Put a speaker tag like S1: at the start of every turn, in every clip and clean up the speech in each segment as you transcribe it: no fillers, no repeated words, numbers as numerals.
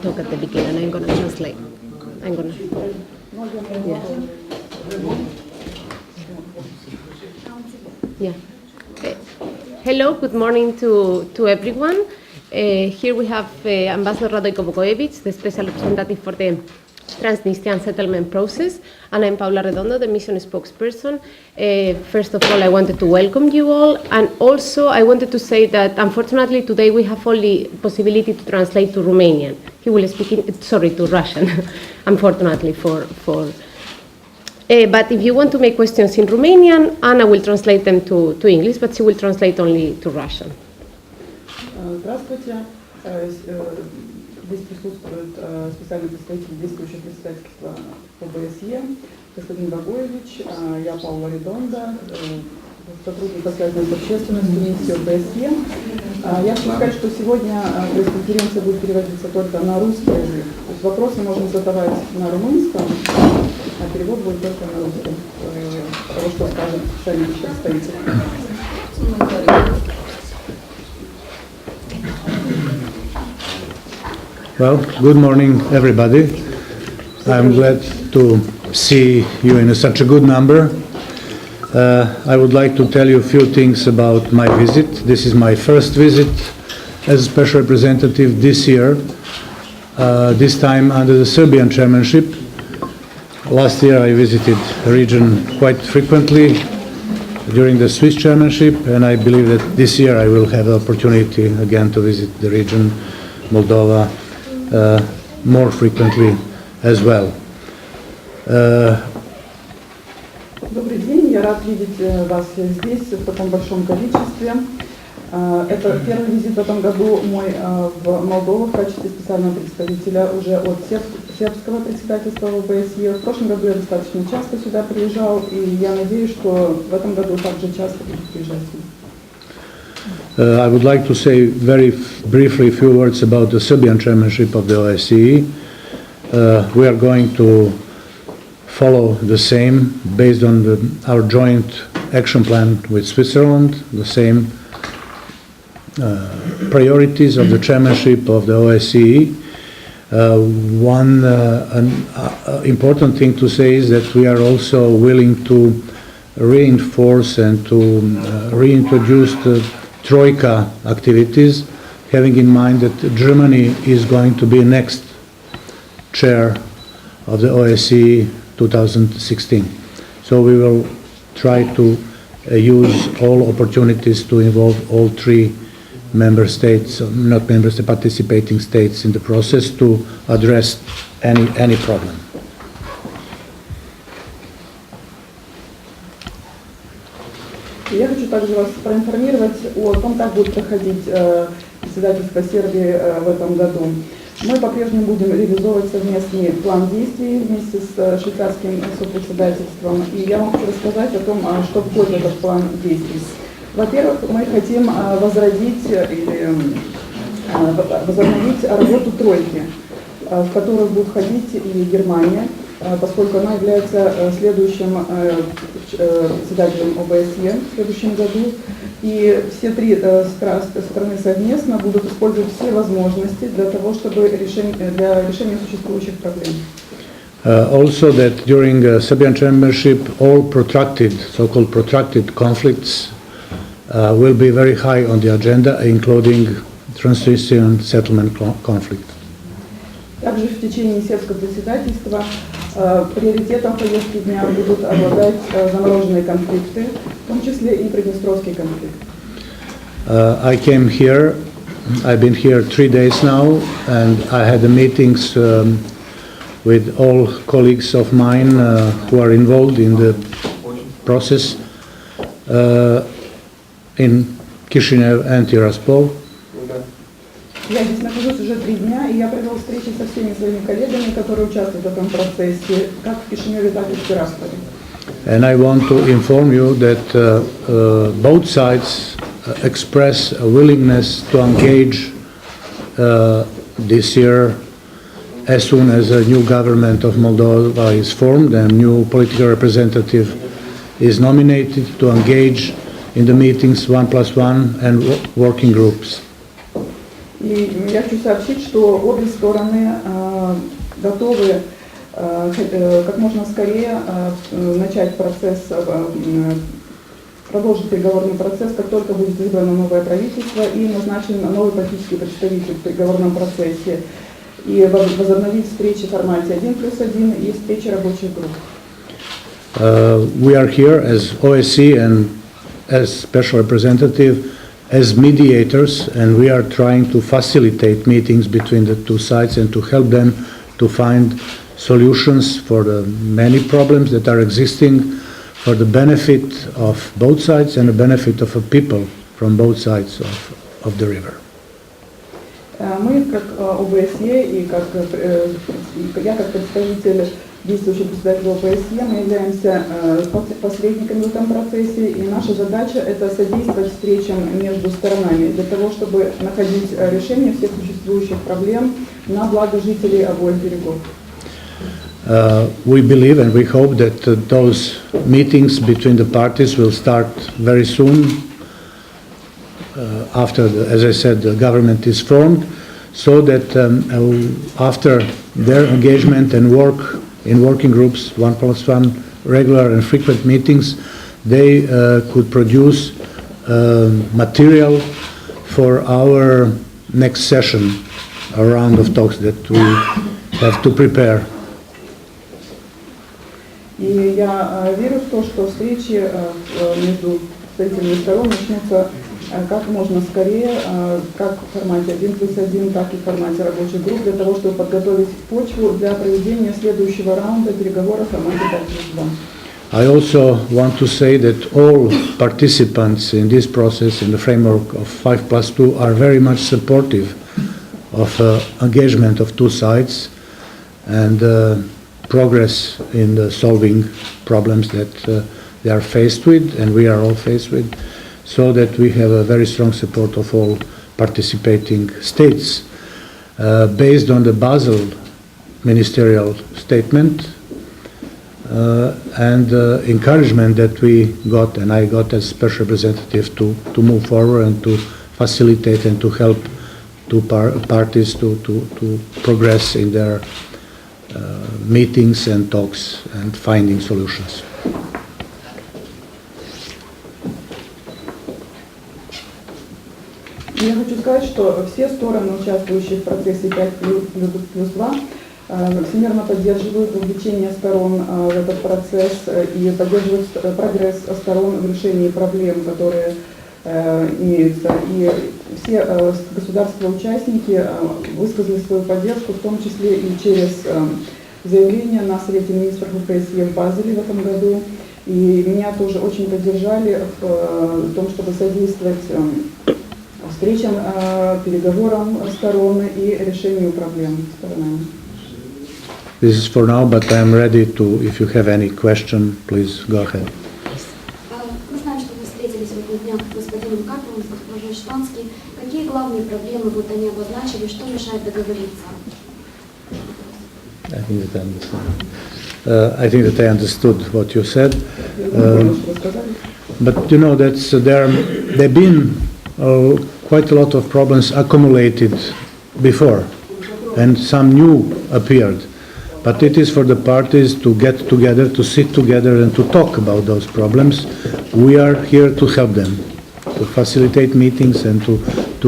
S1: talk at the beginning. I'm going to translate. Yeah. Hello, good morning to everyone. Here we have Ambassador Radojko Bogojević, the Special Representative for the Transnistrian Settlement Process, and I'm Paula Redondo, the Mission Spokesperson. First of all, I wanted to welcome you all, and also I wanted to say that unfortunately today we have only possibility to translate to Romanian. He will speak to Russian, unfortunately but if you want to make questions in Romanian, Anna will translate them to English, but she will translate only to Russian.
S2: Здравствуйте. Здесь присутствует специальный представитель действующего председательства ОБСЕ, господин Богоевич, я Паула Редонда, сотрудник по связям с общественностью миссии ОБСЕ. Я хочу сказать, что сегодня пресс-конференция будет переводиться только на русский язык. То есть вопросы можно задавать на румынском, а перевод будет только на русском. Того, что скажет специальный представитель.
S3: Well, good morning, everybody. I'm glad to see you in such a good number. I would like to tell you a few things about my visit. This is my first visit as a special representative this year, this time under the Serbian chairmanship. Last year I visited the region quite frequently during the Swiss chairmanship, and I believe that this year I will have the opportunity again to visit the region, Moldova, more frequently as well.
S2: Добрый день, я рад видеть вас здесь в таком большом количестве. Это первый визит в этом году мой в Молдову в качестве специального представителя уже от сербского председательства ОБСЕ. В прошлом году я достаточно часто сюда приезжал, и я надеюсь, что в этом году также часто буду приезжать сюда.
S3: I would like to say very briefly a few words about the Serbian chairmanship of the OSCE. We are going to follow the same, based on our joint action plan with Switzerland, the same priorities of the chairmanship of the OSCE. One important thing to say is that we are also willing to reinforce and to reintroduce the Troika activities, having in mind that Germany is going to be next chair of the OSCE 2016. So we will try to use all opportunities to involve all three member states, not member states, participating states in the process to address any problem.
S2: Я хочу также вас проинформировать о том, как будет проходить председательство Сербии в этом году. Мы по-прежнему будем реализовывать совместный план действий вместе с швейцарским сопредседательством. И я вам хочу рассказать о том, что входит в этот план действий. Во-первых, мы хотим возобновить работу тройки, в которую будет входить и Германия, поскольку она является следующим председателем ОБСЕ в следующем году. И все три страны совместно будут использовать все возможности для того, чтобы для решения существующих проблем.
S3: Also that during Serbian chairmanship, all so-called protracted conflicts will be very high on the agenda, including Transnistrian settlement conflict.
S2: Также в течение сербского председательства приоритетом повестки дня будут обладать замороженные конфликты, в том числе и Приднестровский конфликт.
S3: I've been here 3 days now, and I had the meetings with all colleagues of mine who are involved in the process in Chisinau and Tiraspol.
S2: Я здесь нахожусь уже 3 дня, и я провел встречи со всеми своими коллегами, которые участвуют в этом процессе, как в Кишиневе, так и в Тирасполе.
S3: And I want to inform you that both sides express a willingness to engage this year as soon as a new government of Moldova is formed and new political representative is nominated to engage in the meetings 1+1 and working groups.
S2: И я хочу сообщить, что обе стороны готовы как можно скорее начать процесс, продолжить переговорный процесс, как только будет избрано новое правительство и назначен новый политический представитель в переговорном процессе. И возобновить встречи в формате 1+1 и встречи рабочих групп.
S3: We are here as OSCE and as special representative, as mediators, and we are trying to facilitate meetings between the two sides and to help them to find solutions for the many problems that are existing for the benefit of both sides and the benefit of the people from both sides of the river.
S2: Мы, как ОБСЕ и я как представитель действующего председателя ОБСЕ, мы являемся посредниками в этом процессе, и наша задача это содействовать встречам между сторонами для того, чтобы находить решение всех существующих проблем на благо жителей обоих берегов.
S3: We believe and we hope that those meetings between the parties will start very soon after, as I said, the government is formed, so that after their engagement and work in working groups, 1+1, regular and frequent meetings, they could produce material for our next session, a round of talks that we have to prepare.
S2: И я верю в то, что встречи между представителями сторон начнутся как можно скорее, как в формате 1+1, так и в формате рабочих групп, для того, чтобы подготовить почву для проведения следующего раунда переговоров в формате 5+2.
S3: I also want to say that all participants in this process, in the framework of 5+2, are very much supportive of engagement of two sides and progress in the solving problems that they are faced with, and we are all faced with, so that we have a very strong support of all participating states. Based on the Basel ministerial statement and encouragement that we got, and I got as special representative to move forward and to facilitate and to help two parties to progress in their meetings and talks and finding solutions.
S2: Я хочу сказать, что все стороны, участвующие в процессе 5+2, всемерно поддерживают вовлечение сторон в этот процесс и поддерживают прогресс сторон в решении проблем, которые имеются. И все государства-участники высказали свою поддержку, в том числе и через заявление на Совете министров ОБСЕ в Базеле в этом году. И меня тоже очень поддержали в том, чтобы содействовать встречам, переговорам сторон и решению проблем сторонами.
S3: This is for now, but I am ready to, if you have any question, please go ahead.
S4: Мы знаем, что вы встретились в этих днях с господином Карповым, с госпожой Штански. Какие главные проблемы вот они обозначили, что мешает договориться?
S3: I think that I understood what you said. But you know, there've been quite a lot of problems accumulated before, and some new appeared. But it is for the parties to get together, to sit together and to talk about those problems. We are here to help them, to facilitate meetings and to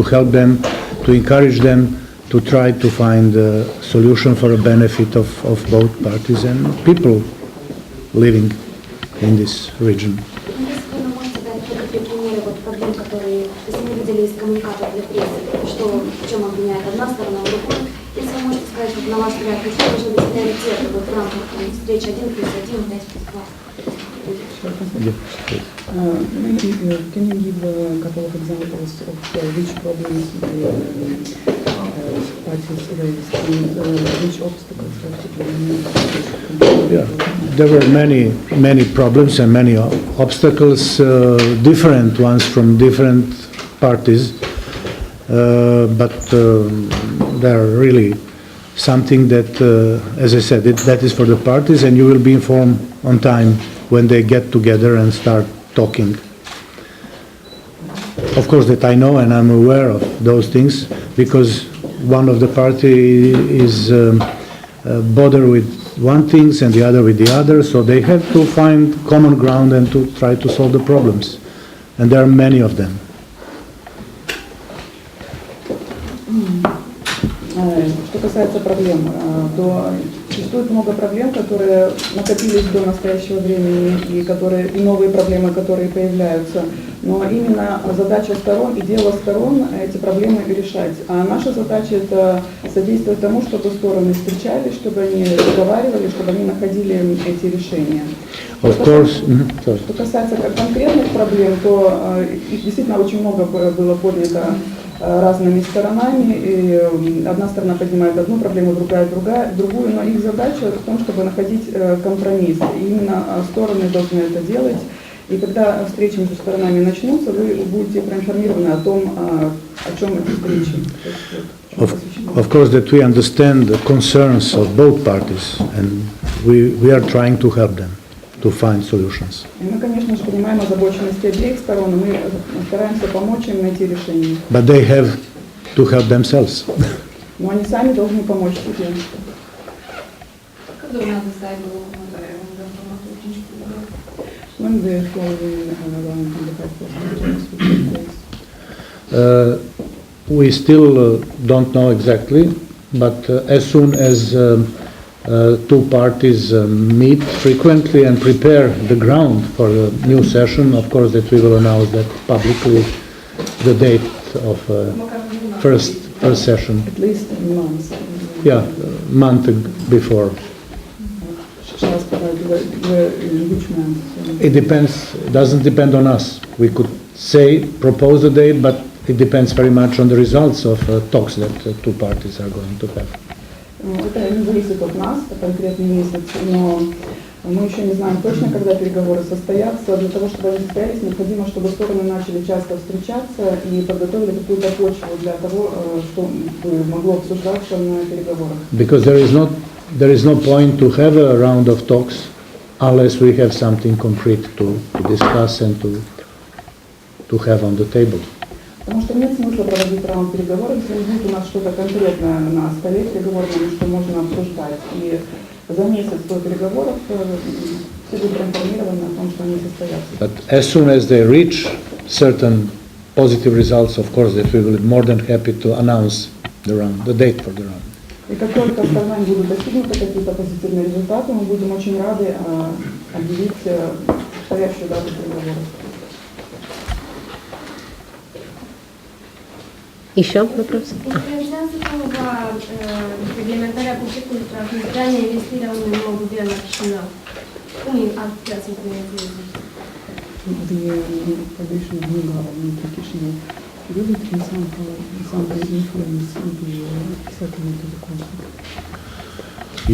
S3: help them, to encourage them to try to find a solution for the benefit of both parties and people living in this region.
S4: Если вы можете дать какие-то примеры проблем, которые, если мы видели из коммуникатов для прессы, что в чем обвиняет одна сторона, другую, если вы можете сказать, на ваш взгляд, какие должны быть приоритеты в рамках встречи 1+1, 5+2?
S2: Can you give a couple of examples of which problems parties raised and which obstacles
S3: Yeah, there were many problems and many obstacles, different ones from different parties, but they are really something that, as I said, that is for the parties, and you will be informed on time when they get together and start talking. Of course, that I know and I'm aware of those things because one of the party is bothered with one things and the other with the other, so they have to find common ground and to try to solve the problems. And there are many of them.
S2: Что касается проблем, то существует много проблем, которые накопились до настоящего времени, и новые проблемы, которые появляются. Но именно задача сторон и дело сторон эти проблемы решать. А наша задача это содействовать тому, чтобы стороны встречались, чтобы они разговаривали, чтобы они находили эти решения. Что касается конкретных проблем, то их действительно очень много было поднято разными сторонами, и одна сторона поднимает одну проблему, другая другую, но их задача в том, чтобы находить компромисс. И именно стороны должны это делать. И когда встречи между сторонами начнутся, вы будете проинформированы о том, о чем эти встречи.
S3: Of course, that we understand the concerns of both parties, and we are trying to help them to find solutions.
S2: И мы, конечно же, понимаем озабоченности обеих сторон, и мы стараемся помочь им найти решение.
S3: But they have to help themselves.
S2: Но они сами должны помочь себе. When the following round in the
S3: We still don't know exactly, but as soon as two parties meet frequently and prepare the ground for the new session, of course that we will announce that publicly, the date of first session.
S2: At least months.
S3: Yeah, a month before. It depends, it doesn't depend on us. We could say, propose a date, but it depends very much on the results of talks that two parties are going to have.
S2: Это не зависит от нас, это конкретный месяц, но мы еще не знаем точно, когда переговоры состоятся. Для того, чтобы они состоялись, необходимо, чтобы стороны начали часто встречаться и подготовили какую-то почву для того, что могло обсуждаться на переговорах.
S3: Because there is no point to have a round of talks unless we have something concrete to discuss and to have on the table.
S2: Потому что нет смысла проводить раунд переговоров, если не будет у нас что-то конкретное на столе переговорном, что можно обсуждать. И за месяц до переговоров все будут информированы о том, что они состоятся.
S3: But as soon as they reach certain positive results, of course, that we will be more than happy to announce the date for the round.
S2: И как только сторонами будут достигнуты какие-то позитивные результаты, мы будем очень рады объявить стоящую дату переговоров.
S1: Еще вопрос?
S5: Reprezentantul reglementarea conflictului transnistria e investirea unui nou guvern la Chișinău. Cum ar putea să implementeze?
S2: The position of new government in Chișinău, will it be some influence into settlement of the conflict?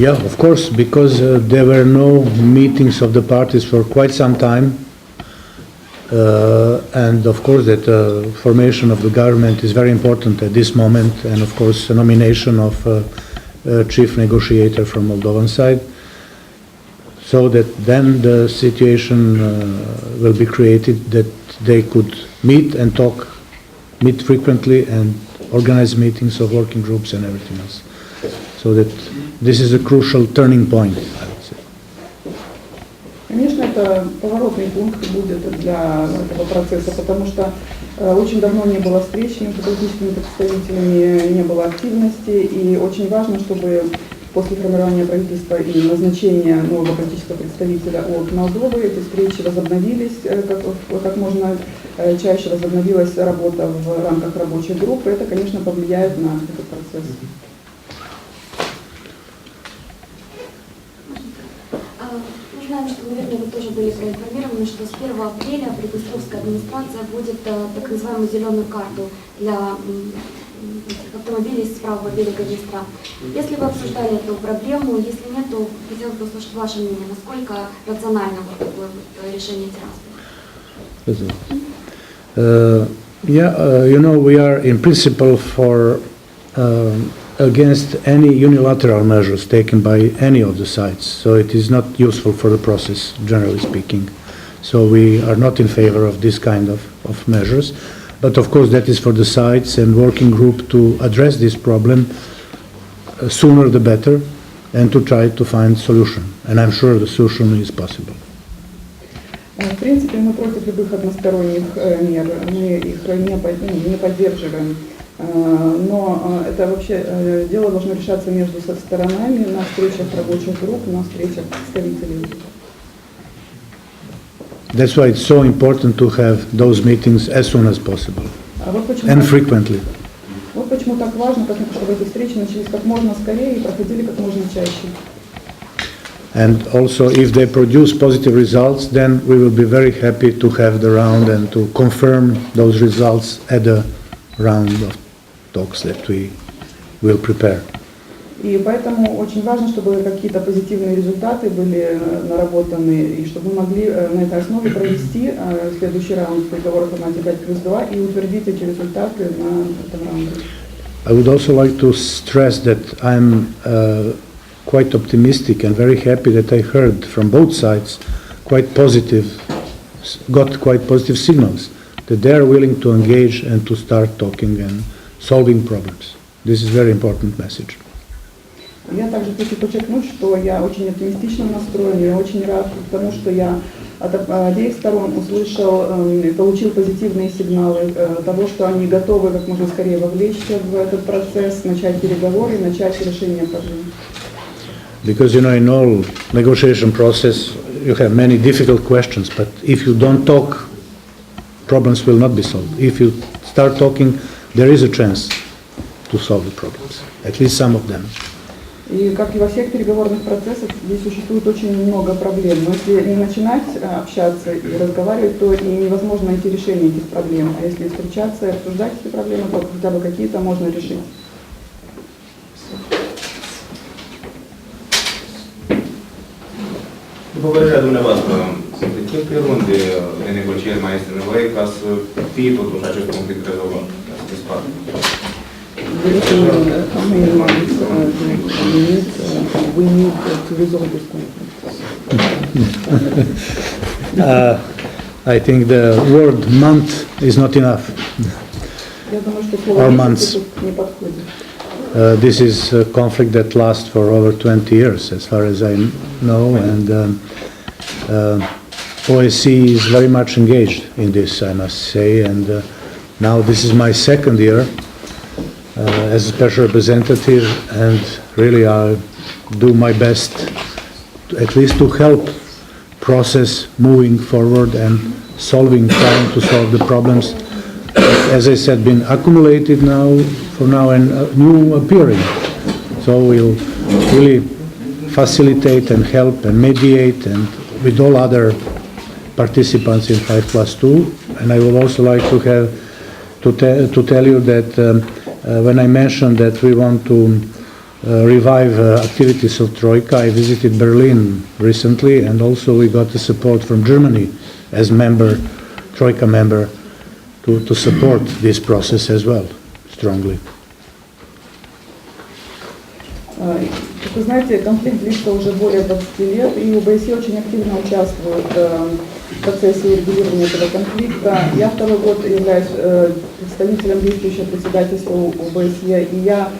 S3: Yeah, of course, because there were no meetings of the parties for quite some time. And of course that formation of the government is very important at this moment, and of course the nomination of chief negotiator from Moldovan side, so that then the situation will be created that they could meet and meet frequently and organize meetings of working groups and everything else. So that this is a crucial turning point, I would say.
S2: Конечно, это поворотный пункт будет для этого процесса, потому что очень давно не было встреч между политическими представителями, не было активности, и очень важно, чтобы после формирования правительства и назначения нового политического представителя от Молдовы эти встречи возобновились, как можно чаще возобновилась работа в рамках рабочей группы. Это, конечно, повлияет на этот процесс.
S4: Знаем, что, наверное, вы тоже были проинформированы, что с 1 апреля Приднестровская администрация будет так называемую зеленую карту для автомобилей с правого берега Днестра. Если вы обсуждали эту проблему, если нет, то хотелось бы услышать ваше мнение, насколько рационально вот такое вот решение транспорта?
S3: We are in principle for against any unilateral measures taken by any of the sides. So it is not useful for the process, generally speaking. So we are not in favor of this kind of measures. But of course that is for the sites and working group to address this problem sooner the better and to try to find solution. And I'm sure the solution is possible.
S2: В принципе, мы против любых односторонних мер, мы их не поддерживаем. Но это вообще дело должно решаться между сторонами на встречах рабочих групп, на встречах представителей.
S3: That's why it's so important to have those meetings as soon as possible and frequently.
S2: Вот почему так важно, чтобы эти встречи начались как можно скорее и проходили как можно чаще.
S3: And also, if they produce positive results, then we will be very happy to have the round and to confirm those results at the round of talks that we will prepare.
S2: И поэтому очень важно, чтобы какие-то позитивные результаты были наработаны, и чтобы мы могли на этой основе провести следующий раунд переговоров в формате 5+2 и утвердить эти результаты на этом раунде.
S3: I would also like to stress that I'm quite optimistic and very happy that I heard from both sides got quite positive signals that they are willing to engage and to start talking and solving problems. This is a very important message.
S2: Я также хочу подчеркнуть, что я очень оптимистично настроен, я очень рад тому, что я от обеих сторон услышал, получил позитивные сигналы того, что они готовы как можно скорее вовлечься в этот процесс, начать переговоры, начать решение проблем.
S3: Because in all negotiation process you have many difficult questions, but if you don't talk, problems will not be solved. If you start talking, there is a chance to solve the problems, at least some of them.
S2: И как и во всех переговорных процессах, здесь существует очень много проблем. Но если не начинать общаться и разговаривать, то и невозможно найти решение этих проблем. А если встречаться и обсуждать эти проблемы, то хотя бы какие-то можно решить.
S6: După părerea dumneavoastră, de ce runde de negocieri mai este nevoie ca să fie totuși acest conflict rezolvat, ca să dispară?
S2: How many months we need to resolve this conflict?
S3: I think the word month is not enough. Or months. This is a conflict that lasts for over 20 years, as far as I know, and OSCE is very much engaged in this, I must say, and now this is my second year as a special representative, and really I do my best at least to help process moving forward and trying to solve the problems. As I said, been accumulated now and new appearing. So we'll really facilitate and help and mediate and with all other participants in 5+2. And I would also like to tell you that when I mentioned that we want to revive activities of Troika, I visited Berlin recently, and also we got the support from Germany as Troika member, to support this process as well, strongly.
S2: Как вы знаете, конфликт длится уже более 20 лет, и ОБСЕ очень активно участвует в процессе регулирования этого конфликта. Я второй год являюсь представителем действующего председательства ОБСЕ, и я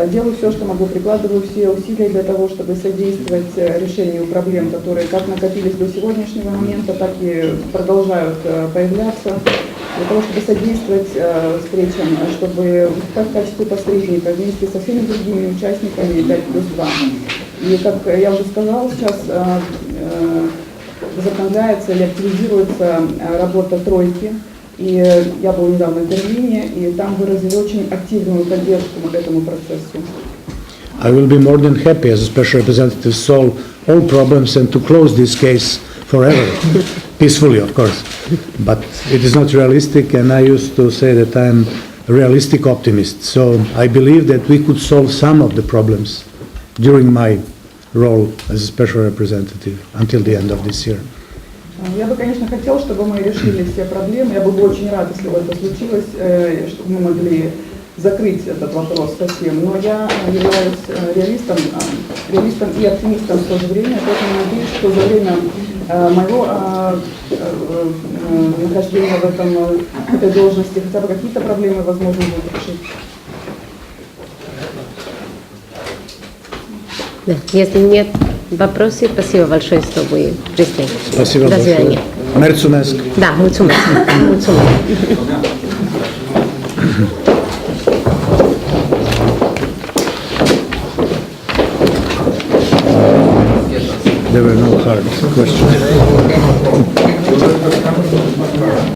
S2: делаю все, что могу, прикладываю все усилия для того, чтобы содействовать решению проблем, которые как накопились до сегодняшнего момента, так и продолжают появляться, для того, чтобы содействовать встречам, чтобы как в качестве посредника вместе со всеми другими участниками 5+2. И как я уже сказала, сейчас возобновляется или активизируется работа тройки. И я был недавно в Берлине, и там выразили очень активную поддержку этому процессу.
S3: I will be more than happy as a special representative to solve all problems and to close this case forever, peacefully, of course. But it is not realistic, and I used to say that I am a realistic optimist. So I believe that we could solve some of the problems during my role as a special representative until the end of this year.
S2: Я бы, конечно, хотел, чтобы мы решили все проблемы. Я был бы очень рад, если бы это случилось, чтобы мы могли закрыть этот вопрос совсем. Но я являюсь реалистом и оптимистом в то же время, поэтому надеюсь, что за время моего нахождения в этой должности, хотя бы какие-то проблемы возможно будет решить.
S1: Да, если нет вопросов, спасибо большое, что вы пришли.
S3: Спасибо
S1: До
S3: большое.
S1: свидания.
S3: Мерцунеск.
S1: Да, mulțumesc. Mulțumesc.
S3: There were no hard questions.